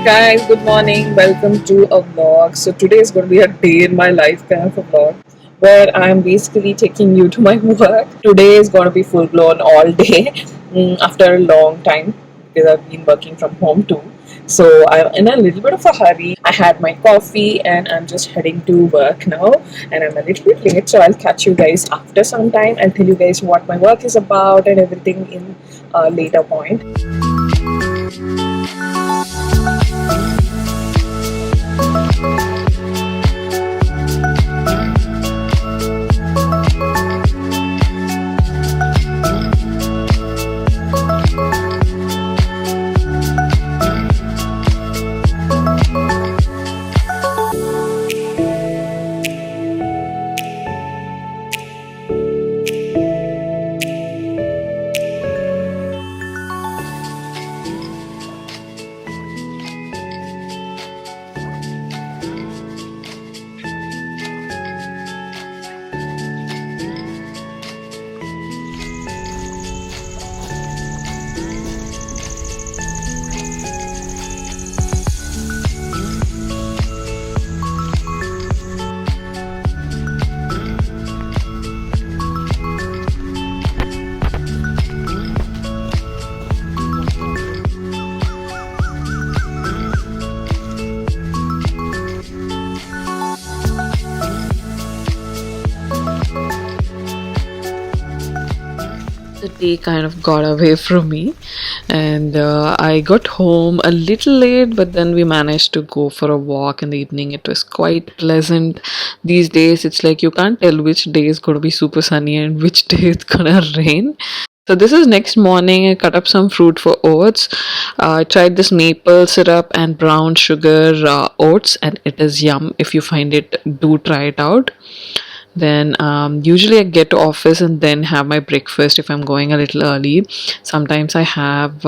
Guys, good morning. Welcome to a vlog. So today is going to be a day in my life kind of a vlog where I'm basically taking you to my work. Today is going to be full blown all day after a long time because I've been working from home too. So I'm in a little bit of a hurry. I had my coffee and I'm just heading to work now. And I'm a little bit late, so I'll catch you guys after some time. I'll tell you guys what my work is about and everything in a later point. The day kind of got away from me, and I got home a little late, but then we managed to go for a walk in the evening. It was quite pleasant. These days it's like you can't tell which day is going to be super sunny and which day it's gonna rain. So this is next morning. I cut up some fruit for oats. I tried this maple syrup and brown sugar oats, and it is yum. If you find it, do try it out. Then usually I get to office and then have my breakfast if I'm going a little early. Sometimes I have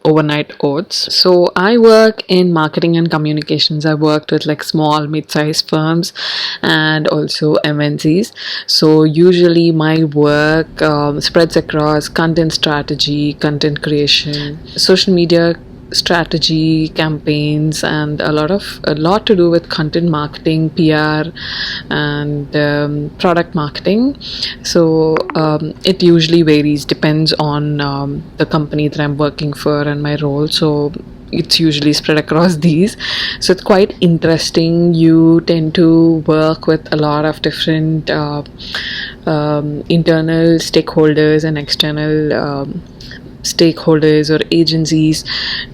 overnight oats. So I work in marketing and communications. I worked with like small mid-sized firms and also MNCs. So usually my work spreads across content strategy, content creation, social media strategy, campaigns, and a lot to do with content marketing, PR, and product marketing. So it usually varies, depends on the company that I'm working for and my role. So it's usually spread across these. So it's quite interesting. You tend to work with a lot of different internal stakeholders and external stakeholders or agencies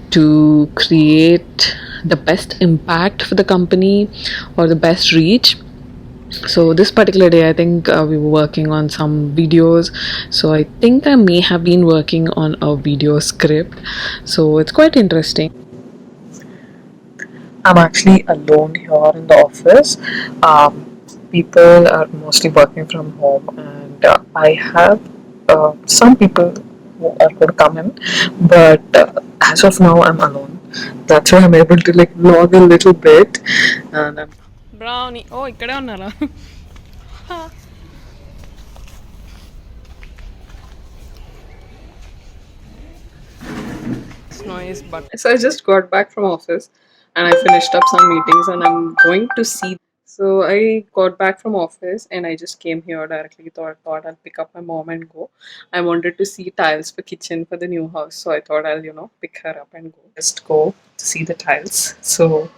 to create the best impact for the company or the best reach. So this particular day I think we were working on some videos, so I think I may have been working on a video script, so it's quite interesting. I'm actually alone here in the office. People are mostly working from home, and I have some people who are going to come in, but as of now, I'm alone. That's why I'm able to like vlog a little bit, and I'm brownie. Oh, ikkade unnara. It's noise, but so I just got back from office, and I finished up some meetings, and I'm going to see. So I got back from office and I just came here directly. Thought I'll pick up my mom and go. I wanted to see tiles for kitchen for the new house, so I thought I'll pick her up and go. Just go to see the tiles. So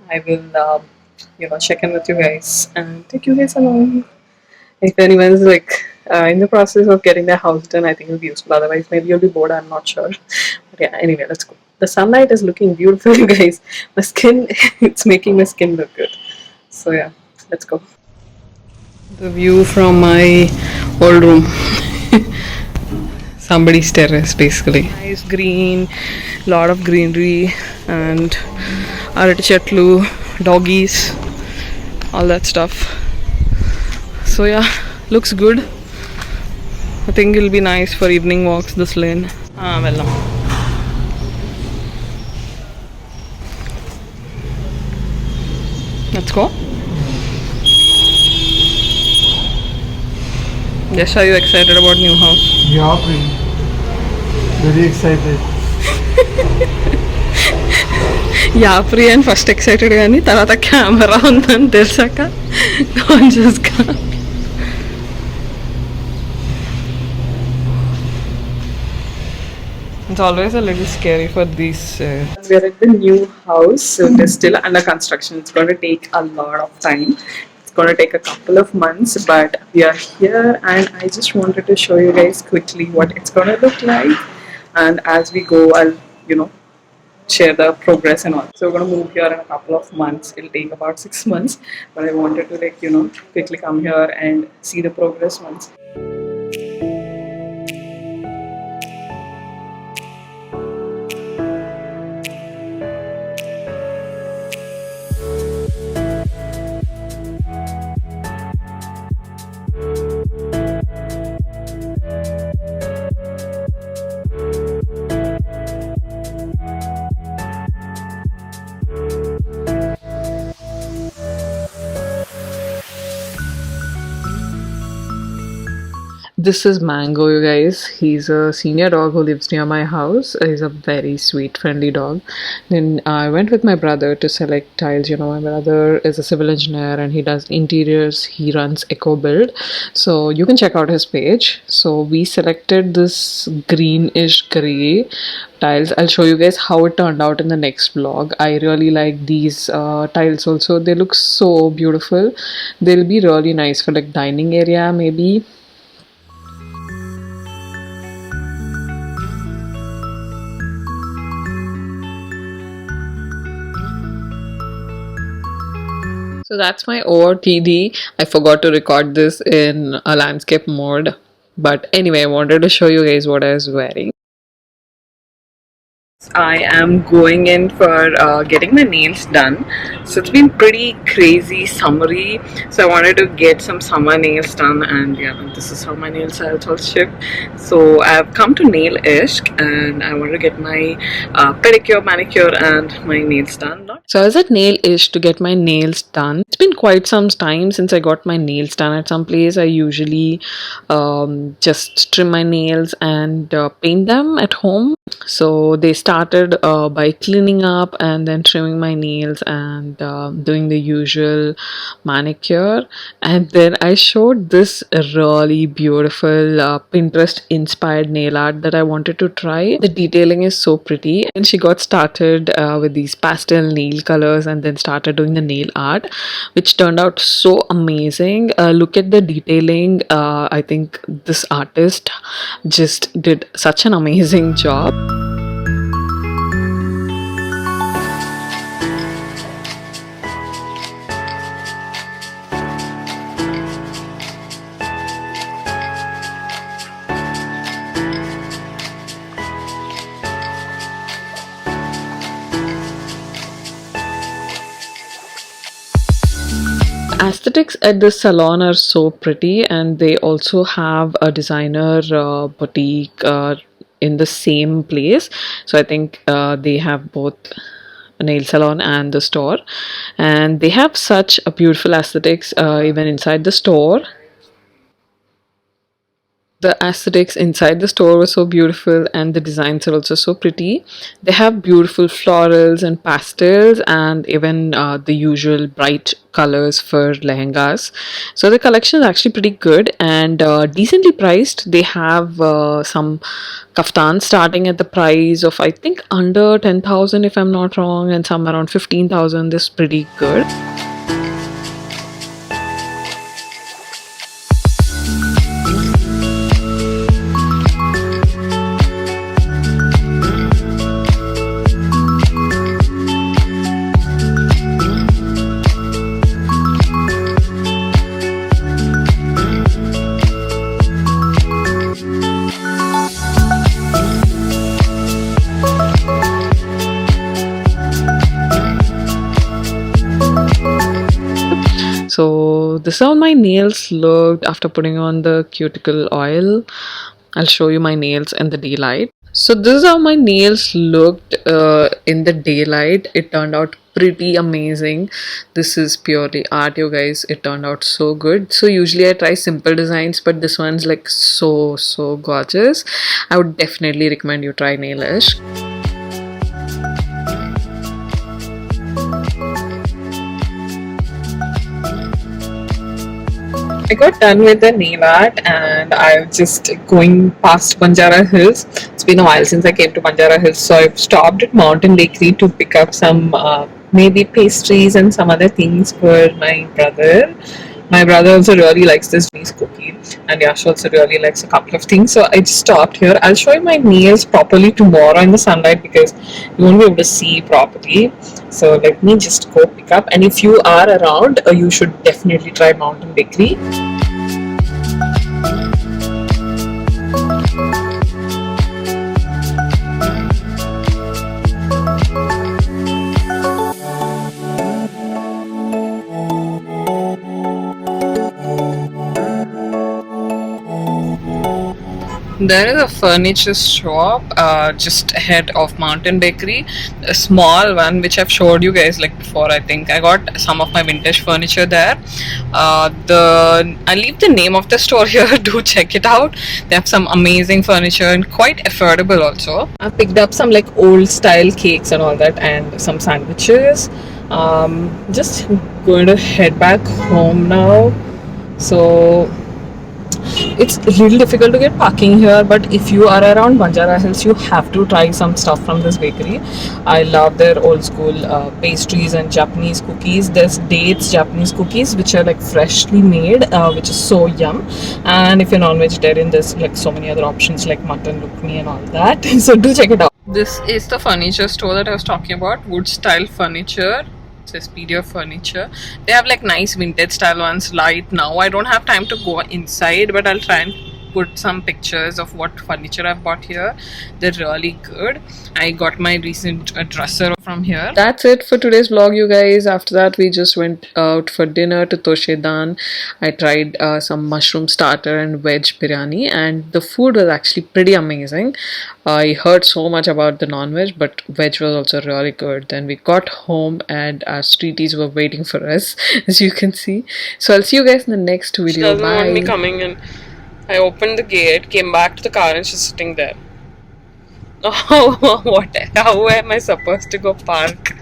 I will check in with you guys and take you guys along. If anyone's like in the process of getting their house done, I think it'll be useful. Otherwise, maybe you'll be bored. I'm not sure. But yeah, anyway, let's go. The sunlight is looking beautiful, you guys. My skin, it's making my skin look good. So yeah, let's go. The view from my old room. Somebody's terrace, basically. Nice green, lot of greenery, and arati chetlu, doggies, all that stuff. So yeah, looks good. I think it'll be nice for evening walks this lane. Wellam. Let's go. Yes, are you excited about new house? Yeah, very excited. Yeah Priyan first excited కానీ తర్వాత camera ఉందని తెలిసాక కాన్షియస్గా. It's always a little scary for these. We're at the new house, so it is still under construction. It's going to take a lot of time. It's going to take a couple of months, but we are here, and I just wanted to show you guys quickly what it's going to look like. And as we go, I'll share the progress and all. So we're going to move here in a couple of months. It'll take about 6 months, but I wanted to quickly come here and see the progress once. This is Mango, you guys. He's a senior dog who lives near my house. He's a very sweet, friendly dog. Then I went with my brother to select tiles. My brother is a civil engineer and he does interiors. He runs Eco Build. So you can check out his page. So we selected this greenish gray tiles. I'll show you guys how it turned out in the next vlog. I really like these tiles also. They look so beautiful. They'll be really nice for like dining area maybe. So that's my OOTD. I forgot to record this in a landscape mode. But anyway, I wanted to show you guys what I was wearing. I am going in for getting my nails done. So it's been pretty crazy summery. So I wanted to get some summer nails done, and yeah, this is how my nails are all shipped. So I've come to Nail Ishq and I wanted to get my pedicure, manicure and my nails done. So I was at Nail Ishq to get my nails done. It's been quite some time since I got my nails done at some place. I usually just trim my nails and paint them at home. So they started by cleaning up and then trimming my nails and doing the usual manicure, and then I showed this really beautiful Pinterest inspired nail art that I wanted to try. The detailing is so pretty, and she got started with these pastel nail colors and then started doing the nail art, which turned out so amazing. Look at the detailing. I think this artist just did such an amazing job. Aesthetics at this salon are so pretty, and they also have a designer boutique in the same place. So I think they have both a nail salon and the store, and they have such a beautiful aesthetics even inside the store. The aesthetics inside the store were so beautiful, and the designs are also so pretty. They have beautiful florals and pastels, and even the usual bright colors for lehengas. So the collection is actually pretty good and decently priced. They have some kaftans starting at the price of I think under 10,000 if I'm not wrong, and some around 15,000. This is pretty good. So this is how my nails looked after putting on the cuticle oil. I'll show you my nails in the daylight. So this is how my nails looked in the daylight. It turned out pretty amazing. This is purely art, you guys. It turned out so good. So usually I try simple designs, but this one's like so gorgeous. I would definitely recommend you try Nailish. I got done with the nail art and I'm just going past Banjara Hills. It's been a while since I came to Banjara Hills, so I've stopped at Mountain Bakery to pick up some maybe pastries and some other things for my brother. My brother also really likes this Japanese cookie, and Yash also really likes a couple of things. So I just stopped here. I'll show you my nails properly tomorrow in the sunlight because you won't be able to see properly. So let me just go pick up. And if you are around, you should definitely try Mountain Bakery. There is a furniture shop just ahead of Mountain Bakery, a small one which I've showed you guys like before. I think I got some of my vintage furniture there. I'll leave the name of the store here. Do check it out. They have some amazing furniture and quite affordable also. I picked up some like old style cakes and all that, and some sandwiches. Just going to head back home now. So it's really difficult to get parking here, but if you are around Banjara Hills, you have to try some stuff from this bakery. I love their old school pastries and Japanese cookies. There's dates Japanese cookies which are like freshly made, which is so yum. And if you're non-vegetarian, there's like so many other options like mutton lukmi and all that. So do check it out. This is the furniture store that I was talking about, wood style furniture. It says PDF Furniture. They have like nice vintage style ones right now. I don't have time to go inside, but I'll try and put some pictures of what furniture I've bought here. They're really good. I got my recent dresser from here. That's it for today's vlog, you guys. After that, we just went out for dinner to Toshedan. I tried some mushroom starter and veg biryani, and the food was actually pretty amazing. I heard so much about the non-veg, but veg was also really good. Then we got home and our streeties were waiting for us, as you can see. So I'll see you guys in the next video. She doesn't want me coming in. I opened the gate, came back to the car, and she's sitting there. Oh, what? How am I supposed to go park?